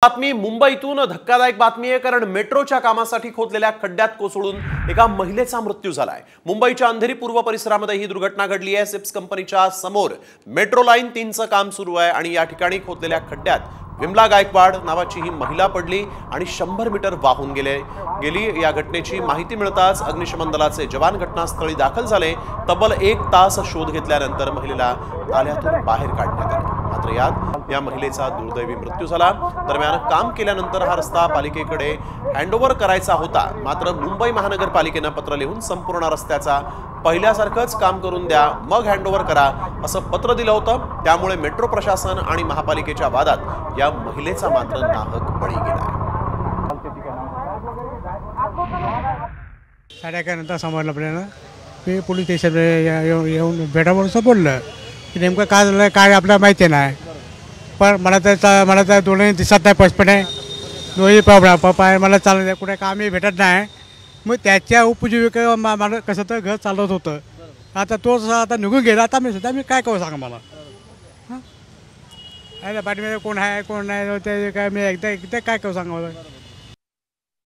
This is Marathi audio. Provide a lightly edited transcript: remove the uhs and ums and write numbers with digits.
बातमी मुंबईतून धक्कादायक बातमी आहे, कारण मेट्रोच्या कामासाठी खोदलेल्या खड्ड्यात कोसळून एका महिलेचा मृत्यू झालाय। मुंबईच्या अंधेरी पूर्व परिसरामध्ये ही दुर्घटना घडली आहे। सिप्स कंपनीच्या समोर मेट्रो लाईन 3चं काम सुरू आहे आणि या ठिकाणी खोदलेल्या खड्ड्यात विमला गायकवाड नावाची ही महिला पडली आणि 100 मीटर वाहून गेली। या घटनेची माहिती मिळताच अग्निशमन दलाचे जवान घटनास्थळी दाखल झाले। तब्बल 1 तास शोध घेतल्यानंतर महिलेला ताल्यातून बाहेर काढण्यात आले, मात्र यात या महिलेचा दुर्दैवी मृत्यू झाला। दरम्यान काम केल्यानंतर हा रस्ता पालिकेकडे हँडओव्हर करायचा होता, मात्र मुंबई महानगरपालिकेने पत्र लिहून संपूर्ण रस्त्याचा पहिल्यासारखंच काम करून द्या, मग हँडओव्हर करा असं पत्र दिलं होतं। त्यामुळे मेट्रो प्रशासन आणि महापालिकेच्या वादात या महिलेचा मात्र नाहक बळी गेला। 11:30 समजलं आपल्याला। मी पोलीस स्टेशनला येऊन भेटावरून बोललं की नेमकं काय झालं काय आपल्याला माहिती नाही, पण मला तर दोन्ही दिसत नाही स्पष्टपणे, दोन्ही पप्पा आहे मला चालत कुठे कामही भेटत नाही। मग त्याच्या उपजीविका मला कसं तर घर चालवत होतं। आता तोच आता निघून गेला, आता मी काय करू सांगा मला। हां पाठीमध्ये कोण आहे कोण नाही ते काय मी एकदा काय करू सांगा मला।